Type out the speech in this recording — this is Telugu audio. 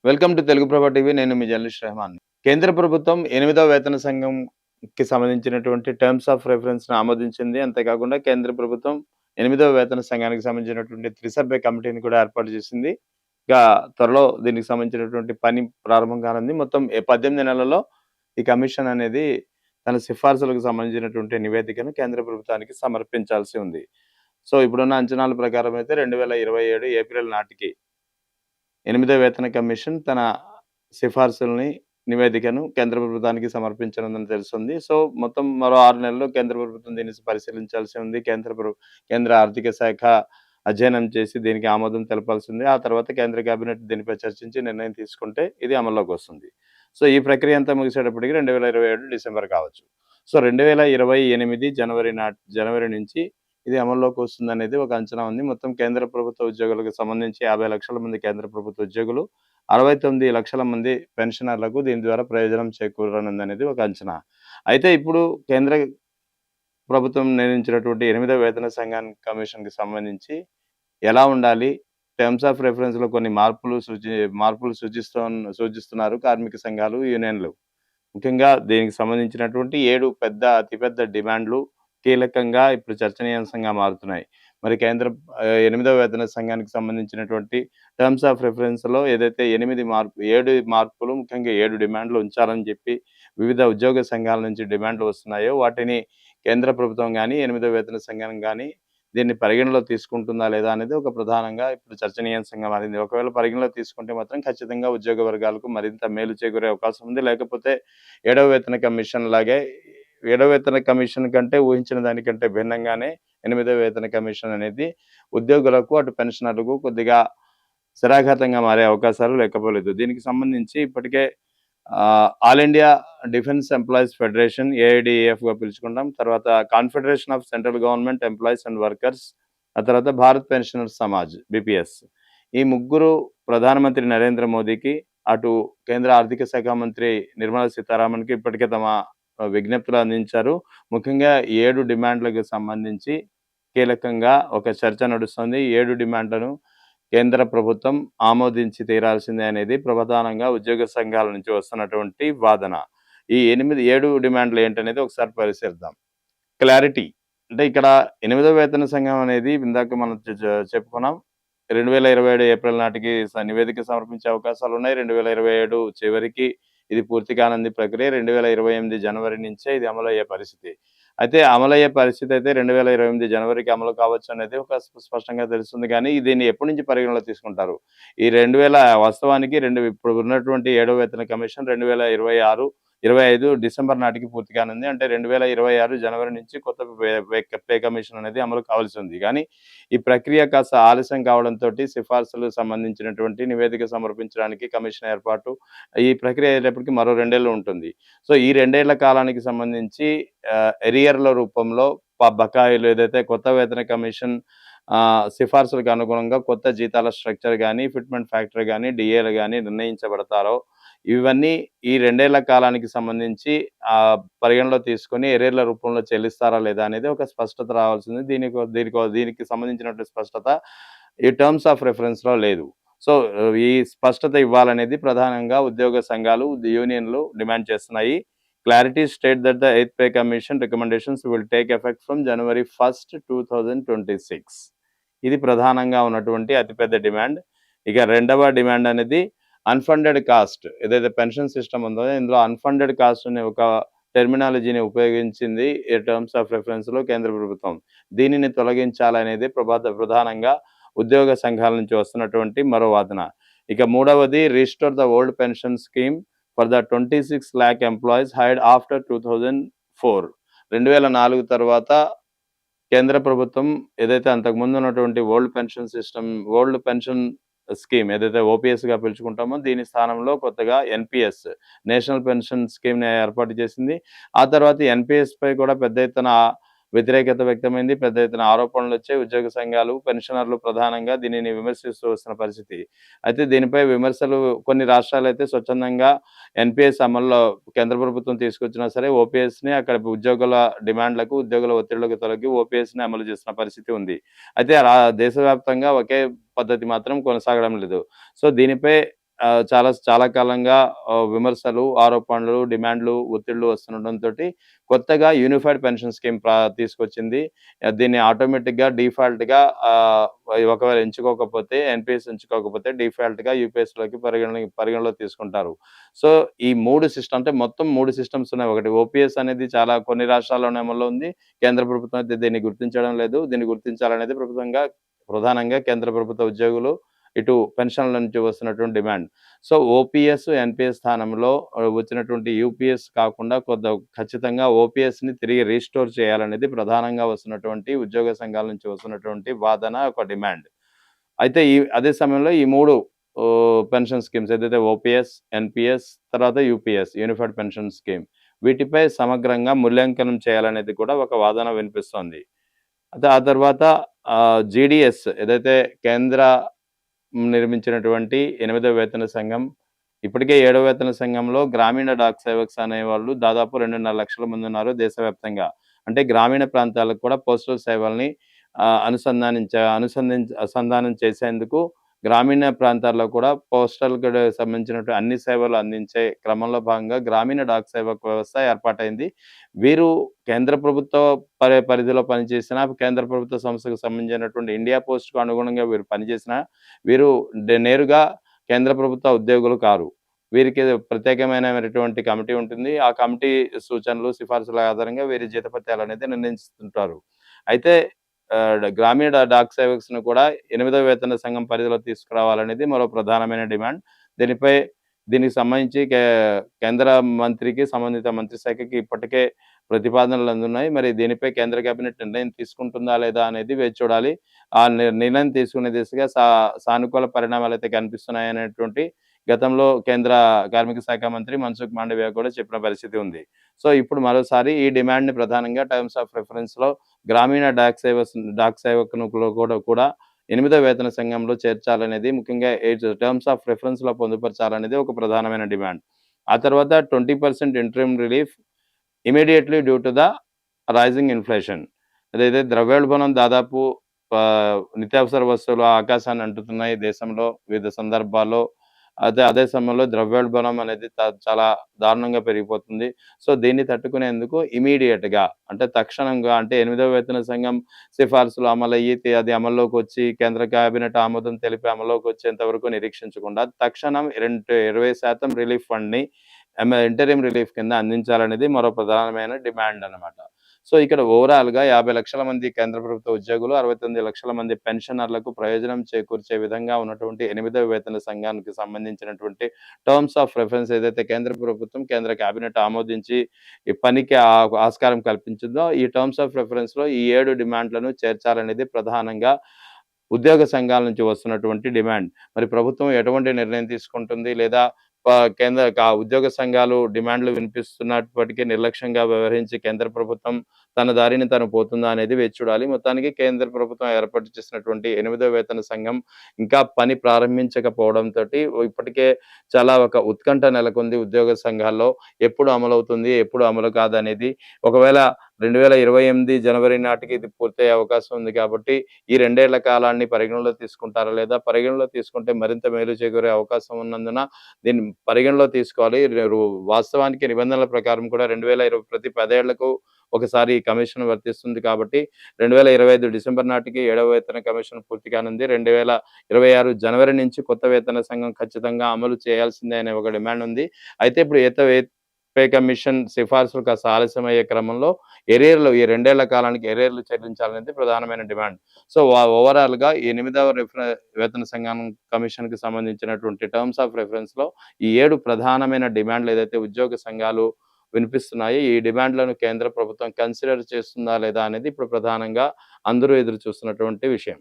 Welcome to Telugu Prabha TV. నేను మీ జర్నలిస్ట్ రెహమాన్. కేంద్ర ప్రభుత్వం 8వ వేతన సంఘంకి సంబంధించినటువంటి టర్మ్స్ ఆఫ్ రెఫరెన్స్‌ని ఆమోదించింది. అంతేకాకుండా కేంద్ర ప్రభుత్వం 8వ వేతన సంఘానికి సంబంధించినటువంటి త్రిసభ్య కమిటీని కూడా ఏర్పాటు చేసింది. ఇక త్వరలో దీనికి సంబంధించినటువంటి పని ప్రారంభం కానుంది. మొత్తం 18 నెలల్లో ఈ కమిషన్ అనేది తన సిఫార్సులకు సంబంధించినటువంటి నివేదికను కేంద్ర ప్రభుత్వానికి సమర్పించాల్సి ఉంది. సో, ఇప్పుడున్న అంచనాల ప్రకారం అయితే 2027 ఏప్రిల్ నాటికి 8వ వేతన కమిషన్ తన సిఫార్సుల్ని, నివేదికను కేంద్ర ప్రభుత్వానికి సమర్పించనుందని తెలుస్తుంది. సో, మొత్తం మరో 6 నెలల్లో కేంద్ర ప్రభుత్వం దీన్ని పరిశీలించాల్సి ఉంది. కేంద్ర ఆర్థిక శాఖ అధ్యయనం చేసి దీనికి ఆమోదం తెలపాల్సి ఉంది. ఆ తర్వాత కేంద్ర కేబినెట్ దీనిపై చర్చించి నిర్ణయం తీసుకుంటే ఇది అమల్లోకొస్తుంది. సో, ఈ ప్రక్రియ అంతా ముగిసేటప్పటికి 2027 డిసెంబర్ కావచ్చు. సో, 2028 జనవరి నుంచి ఇది అమల్లోకి వస్తుందనేది ఒక అంచనా ఉంది. మొత్తం కేంద్ర ప్రభుత్వ ఉద్యోగులకు సంబంధించి 50 లక్షల మంది కేంద్ర ప్రభుత్వ ఉద్యోగులు, 69 లక్షల మంది పెన్షనర్లకు దీని ద్వారా ప్రయోజనం చేకూరనుందనేది ఒక అంచనా. అయితే ఇప్పుడు కేంద్ర ప్రభుత్వం నిర్ణయించినటువంటి 8వ వేతన కమిషన్‌కి సంబంధించి ఎలా ఉండాలి? టర్మ్స్ ఆఫ్ రెఫరెన్స్‌లో కొన్ని మార్పులు సూచిస్తున్నారు కార్మిక సంఘాలు, యూనియన్‌లు. ముఖ్యంగా దీనికి సంబంధించినటువంటి 7 అతిపెద్ద డిమాండ్‌లు కీలకంగా ఇప్పుడు చర్చనీయాంశంగా మారుతున్నాయి. మరి 8వ వేతన సంఘానికి సంబంధించినటువంటి టర్మ్స్ ఆఫ్ రెఫరెన్స్‌లో ఏదైతే 7 మార్పులు, ముఖ్యంగా 7 డిమాండ్‌లు ఉంచాలని చెప్పి వివిధ ఉద్యోగ సంఘాల నుంచి డిమాండ్‌లు వస్తున్నాయో వాటిని కేంద్ర ప్రభుత్వం గాని, 8వ వేతన సంఘం గాని దీన్ని పరిగణలో తీసుకుంటుందా లేదా అనేది ఒక ప్రధానంగా ఇప్పుడు చర్చనీయాంశంగా మారింది. ఒకవేళ పరిగణలో తీసుకుంటే మాత్రం ఖచ్చితంగా ఉద్యోగ వర్గాలకు మరింత మేలు చేకూరే అవకాశం ఉంది. లేకపోతే ఏడవ వేతన కమిషన్ లాగే, ఏడవ వేతన కమిషన్ కంటే ఊహించిన దానికంటే భిన్నంగానే 8వ వేతన కమిషన్ అనేది ఉద్యోగులకు, అటు పెన్షనర్లకు కొద్దిగా శరాఘాతంగా మారే అవకాశాలు లేకపోలేదు. దీనికి సంబంధించి ఇప్పటికే All India Defence Employees Federation, ఏఐడిఎఫ్‌గా పిలుచుకుంటాం. తర్వాత Confederation of Central Government Employees and Workers, ఆ తర్వాత భారత్ పెన్షనర్స్ సమాజ్ బీపీఎస్. ఈ ముగ్గురు ప్రధానమంత్రి నరేంద్ర మోదీకి, అటు కేంద్ర ఆర్థిక శాఖ మంత్రి నిర్మలా సీతారామన్‌కి ఇప్పటికే తమ విజ్ఞప్తులు అందించారు. ముఖ్యంగా 7 డిమాండ్లకు సంబంధించి కీలకంగా ఒక చర్చ నడుస్తుంది. 7 డిమాండ్లను కేంద్ర ప్రభుత్వం ఆమోదించి తీరాల్సిందే అనేది ప్రధానంగా ఉద్యోగ సంఘాల నుంచి వస్తున్నటువంటి వాదన. ఈ 7 డిమాండ్లు ఏంటనేది ఒకసారి పరిశీలిద్దాం. క్లారిటీ అంటే ఇక్కడ 8వ వేతన సంఘం అనేది ఇందాక మనం చెప్పుకున్నాం. 2027 ఏప్రిల్ నాటికి నివేదిక సమర్పించే అవకాశాలున్నాయి. 2027 చివరికి ఇది పూర్తి కానుంది ప్రక్రియ. 2028 జనవరి నుంచే ఇది అమలయ్యే పరిస్థితి. అయితే అమలయ్యే పరిస్థితి అయితే 2028 జనవరికి అమలు కావచ్చు అనేది ఒక స్పష్టంగా తెలుస్తుంది. కానీ దీన్ని ఎప్పటి నుంచి పరిగణలో తీసుకుంటారు? ఈ 2000 వాస్తవానికి ఇప్పుడు ఉన్నటువంటి 7వ వేతన కమిషన్ 25 డిసెంబర్ నాటికి పూర్తి కానుంది. అంటే 2026 జనవరి నుంచి కొత్త పే కమిషన్ అనేది అమలు కావాల్సి ఉంది. కానీ ఈ ప్రక్రియ కాస్త ఆలస్యం కావడంతోటి సిఫార్సులకు సంబంధించినటువంటి నివేదిక సమర్పించడానికి కమిషన్ ఏర్పాటు, ఈ ప్రక్రియ అయ్యేటప్పటికి మరో 2 ఏళ్ళు ఉంటుంది. సో, ఈ 2 ఏళ్ల కాలానికి సంబంధించి ఎరియర్‌ల రూపంలో బకాయిలు ఏదైతే కొత్త వేతన కమిషన్ సిఫార్సులకు అనుగుణంగా కొత్త జీతాల స్ట్రక్చర్ గాని, ఫిట్‌మెంట్ ఫ్యాక్టర్ గాని, డీఏలు గాని నిర్ణయించబడతారో ఇవన్నీ ఈ 2 ఏళ్ల కాలానికి సంబంధించి పరిగణలో తీసుకొని ఎరియర్‌ల రూపంలో చెల్లిస్తారా లేదా అనేది ఒక స్పష్టత రావాల్సింది. దీనికి సంబంధించినటువంటి స్పష్టత ఈ టర్మ్స్ ఆఫ్ రెఫరెన్స్‌లో లేదు. సో, ఈ స్పష్టత ఇవ్వాలనేది ప్రధానంగా ఉద్యోగ సంఘాలు, యూనియన్‌లు డిమాండ్ చేస్తున్నాయి. Clarity state that the 8th pay commission recommendations will take effect from January 1, 2026. ఇది ప్రధానంగా ఉన్నటువంటి అతిపెద్ద డిమాండ్. ఇక రెండవ డిమాండ్ అనేది అన్‌ఫండెడ్ కాస్ట్, ఏదైతే పెన్షన్ సిస్టమ్ ఉందో ఇందులో అన్‌ఫండెడ్ కాస్ట్ అనే ఒక టెర్మినాలజీని ఉపయోగించింది ఈ టర్మ్స్ ఆఫ్ రెఫరెన్స్‌లో కేంద్ర ప్రభుత్వం. దీనిని తొలగించాలనేది ప్రధానంగా ఉద్యోగ సంఘాల నుంచి వస్తున్నటువంటి మరో వాదన. ఇక మూడవది restore the old pension scheme for the 26 lakh employees hired after 2004. 2004 తర్వాత కేంద్ర ప్రభుత్వం ఏదైతే అంతకుముందు ఉన్నటువంటి ఓల్డ్ పెన్షన్ స్కీమ్ ఏదైతే ఓపీఎస్‌గా పిలుచుకుంటామో దీని స్థానంలో కొత్తగా ఎన్‌పీఎస్, నేషనల్ పెన్షన్ స్కీమ్‌ని ఏర్పాటు చేసింది. ఆ తర్వాత ఎన్‌పీఎస్‌పై కూడా పెద్ద ఎత్తున వ్యతిరేకత వ్యక్తమైంది. పెద్ద ఎత్తున ఆరోపణలొచ్చాయి. ఉద్యోగ సంఘాలు, పెన్షనర్లు ప్రధానంగా దీనిని విమర్శిస్తూ వస్తున్న పరిస్థితి. అయితే దీనిపై విమర్శలు కొన్ని రాష్ట్రాలైతే స్వచ్ఛందంగా ఎన్‌పీఎస్ అమల్లో కేంద్ర ప్రభుత్వం తీసుకొచ్చినా సరే ఓపీఎస్‌ని అక్కడ ఉద్యోగుల డిమాండ్లకు, ఉద్యోగుల ఒత్తిళ్లకు తొలగి ఓపీఎస్‌ని అమలు చేస్తున్న పరిస్థితి ఉంది. అయితే దేశవ్యాప్తంగా ఒకే పద్ధతి మాత్రం కొనసాగడం లేదు. సో, దీనిపై చాలా చాలా కాలంగా విమర్శలు, ఆరోపణలు, డిమాండ్‌లు, ఒత్తిళ్ళు వస్తుండడంతోటి కొత్తగా యూనిఫైడ్ పెన్షన్ స్కీమ్ తీసుకొచ్చింది. దీన్ని ఆటోమేటిక్‌గా డిఫాల్ట్‌గా ఒకవేళ ఎంచుకోకపోతే ఎన్‌పీఎస్ ఎంచుకోకపోతే డిఫాల్ట్‌గా యూపీఎస్‌లోకి పరిగణలోకి తీసుకుంటారు. సో, ఈ 3 సిస్టమ్ అంటే మొత్తం 3 సిస్టమ్స్ ఉన్నాయి. ఒకటి ఓపీఎస్ అనేది చాలా కొన్ని రాష్ట్రాల్లోనే అమల్లో ఉంది. కేంద్ర ప్రభుత్వం అయితే దీన్ని గుర్తించడం లేదు. దీన్ని గుర్తించాలనేది ప్రధానంగా కేంద్ర ప్రభుత్వ ఉద్యోగులు, ఇటు పెన్షన్‌ల నుంచి వస్తున్నటువంటి డిమాండ్. సో, ఓపీఎస్, ఎన్‌పీఎస్ స్థానంలో వచ్చినటువంటి యూపీఎస్ కాకుండా ఖచ్చితంగా ఓపీఎస్‌ని తిరిగి రీస్టోర్ చేయాలనేది ప్రధానంగా వస్తున్నటువంటి ఉద్యోగ సంఘాల నుంచి వస్తున్నటువంటి వాదన, ఒక డిమాండ్. అయితే అదే సమయంలో ఈ 3 పెన్షన్ స్కీమ్స్ ఏదైతే ఓపీఎస్, ఎన్‌పీఎస్, తర్వాత యూపీఎస్ యూనిఫైడ్ పెన్షన్ స్కీమ్ వీటిపై సమగ్రంగా మూల్యాంకనం చేయాలనేది కూడా ఒక వాదన వినిపిస్తోంది. అయితే ఆ తర్వాత జీడీఎస్ ఏదైతే కేంద్ర నిర్మించినటువంటి 8వ వేతన సంఘం, ఇప్పటికే 7వ వేతన సంఘంలో గ్రామీణ డాక్ సేవక్స్ అనేవాళ్ళు దాదాపు 2.5 లక్షల మందున్నారు దేశవ్యాప్తంగా. అంటే గ్రామీణ ప్రాంతాలకు కూడా పోస్టల్ సేవల్ని అనుసంధానం చేసేందుకు గ్రామీణ ప్రాంతాల్లో కూడా పోస్టల్‌కి సంబంధించినటువంటి అన్ని సేవలు అందించే క్రమంలో భాగంగా గ్రామీణ డాక్ సేవక్ వ్యవస్థ ఏర్పాటైంది. వీరు కేంద్ర ప్రభుత్వ పరిధిలో పనిచేసిన, కేంద్ర ప్రభుత్వ సంస్థకు సంబంధించినటువంటి ఇండియా పోస్ట్‌కు అనుగుణంగా వీరు పనిచేసిన వీరు నేరుగా కేంద్ర ప్రభుత్వ ఉద్యోగులు కారు. వీరికి ప్రత్యేకమైనటువంటి కమిటీ ఉంటుంది. ఆ కమిటీ సూచనలు, సిఫార్సుల ఆధారంగా వీరి జీతభత్యాలనేది నిర్ణయిస్తుంటారు. అయితే గ్రామీణ డాక్ సేవక్స్‌ను కూడా 8వ వేతన సంఘం పరిధిలో తీసుకురావాలనేది మరో ప్రధానమైన డిమాండ్. దీనిపై దీనికి సంబంధించి కేంద్ర మంత్రికి, సంబంధిత మంత్రి శాఖకి ఇప్పటికే ప్రతిపాదనలు అందున్నాయి. మరి దీనిపై కేంద్ర కేబినెట్ నిర్ణయం తీసుకుంటుందా లేదా అనేది వేచి చూడాలి. ఆ నిర్ణయం తీసుకునే దిశగా సానుకూల పరిణామాలైతే కనిపిస్తున్నాయనేటువంటి గతంలో కేంద్ర కార్మిక శాఖ మంత్రి మన్సుఖ్ మాండవీయ కూడా చెప్పిన పరిస్థితి ఉంది. సో, ఇప్పుడు మరోసారి ఈ డిమాండ్‌ని ప్రధానంగా టర్మ్స్ ఆఫ్ రిఫరెన్స్‌లో గ్రామీణ డాక్ సేవకునులో కూడా 8వ వేతన సంఘంలో చేర్చాలనేది, ముఖ్యంగా టర్మ్స్ ఆఫ్ రిఫరెన్స్‌లో పొందుపరచాలనేది ఒక ప్రధానమైన డిమాండ్. ఆ తర్వాత 20% interim relief immediately due to the rising inflation. అదైతే ద్రవ్యోల్బణం దాదాపు నిత్యావసర వస్తువులు ఆకాశాన్ని అంటుతున్నాయి దేశంలో వివిధ సందర్భాల్లో. అదే సమయంలో ద్రవ్యోల్బణం అనేది చాలా దారుణంగా పెరిగిపోతుంది. సో, దీన్ని తట్టుకునేందుకు ఇమ్మీడియేట్‌గా అంటే తక్షణంగా అంటే 8వ వేతన సంఘం సిఫార్సులు అమలయ్యి అది అమల్లోకొచ్చి కేంద్ర కేబినెట్ ఆమోదం తెలిపి అమల్లోకొచ్చేంత వరకు నిరీక్షించకుండా తక్షణం 20% రిలీఫ్ ఫండ్‌ని ఇంటరిమ్ రిలీఫ్ కింద అందించాలనేది మరో ప్రధానమైన డిమాండ్ అన్నమాట. సో, ఇక్కడ ఓవరాల్‌గా 50 లక్షల మంది కేంద్ర ప్రభుత్వ ఉద్యోగులు, 69 లక్షల మంది పెన్షనర్లకు ప్రయోజనం చేకూర్చే విధంగా ఉన్నటువంటి 8వ వేతన సంఘానికి సంబంధించినటువంటి టర్మ్స్ ఆఫ్ రిఫరెన్స్ ఏదైతే కేంద్ర ప్రభుత్వం, కేంద్ర కేబినెట్ ఆమోదించి ఈ పనికి ఆస్కారం కల్పించిందో, ఈ టర్మ్స్ ఆఫ్ రిఫరెన్స్‌లో ఈ 7 డిమాండ్‌లను చేర్చాలనేది ప్రధానంగా ఉద్యోగ సంఘాల నుంచి వస్తున్నటువంటి డిమాండ్. మరి ప్రభుత్వం ఎటువంటి నిర్ణయం తీసుకుంటుంది? లేదా ఉద్యోగ సంఘాలు డిమాండ్‌లు వినిపిస్తున్నప్పటికీ నిర్లక్ష్యంగా వ్యవహరించి కేంద్ర ప్రభుత్వం తన దారిని తను పోతుందా అనేది వేచి చూడాలి. మొత్తానికి కేంద్ర ప్రభుత్వం ఏర్పాటు చేసినటువంటి 8వ వేతన సంఘం ఇంకా పని ప్రారంభించకపోవడంతోటి ఇప్పటికే చాలా ఒక ఉత్కంఠ నెలకొంది ఉద్యోగ సంఘాల్లో. ఎప్పుడు అమలవుతుంది? ఎప్పుడు అమలు కాదనేది. ఒకవేళ 2028 జనవరి నాటికి ఇది పూర్తయ్యే అవకాశం ఉంది కాబట్టి, ఈ 2 ఏళ్ల కాలాన్ని పరిగణలోకి తీసుకుంటారా? లేదా పరిగణలోకి తీసుకుంటే మరింత మేలు చేకూరే అవకాశం ఉన్నందున దీన్ని పరిగణలో తీసుకోవాలి. వాస్తవానికి నిబంధనల ప్రకారం కూడా 2020 ప్రతి 10 ఏళ్లకు ఒకసారి ఈ కమిషన్ వర్తిస్తుంది కాబట్టి 2025 డిసెంబర్ నాటికి 7వ వేతన కమిషన్ పూర్తి కానుంది. 2026 జనవరి నుంచి కొత్త వేతన సంఘం ఖచ్చితంగా అమలు చేయాల్సిందే అనే ఒక డిమాండ్ ఉంది. అయితే ఇప్పుడు పే కమిషన్ సిఫార్సులు కాస్త ఆలస్యమయ్యే క్రమంలో ఈ 2 ఏళ్ల కాలానికి ఎరేర్లు చెల్లించాలనేది ప్రధానమైన డిమాండ్. సో, ఓవరాల్‌గా ఈ 8వ వేతన సంఘం కమిషన్‌కి సంబంధించినటువంటి టర్మ్స్ ఆఫ్ రిఫరెన్స్‌లో ఈ 7 ప్రధానమైన డిమాండ్‌లు ఏదైతే ఉద్యోగ సంఘాలు వినిపిస్తున్నాయి. ఈ డిమాండ్‌లను కేంద్ర ప్రభుత్వం కన్సిడర్ చేస్తుందా లేదా అనేది ఇప్పుడు ప్రధానంగా అందరూ ఎదురు చూస్తున్నటువంటి విషయం.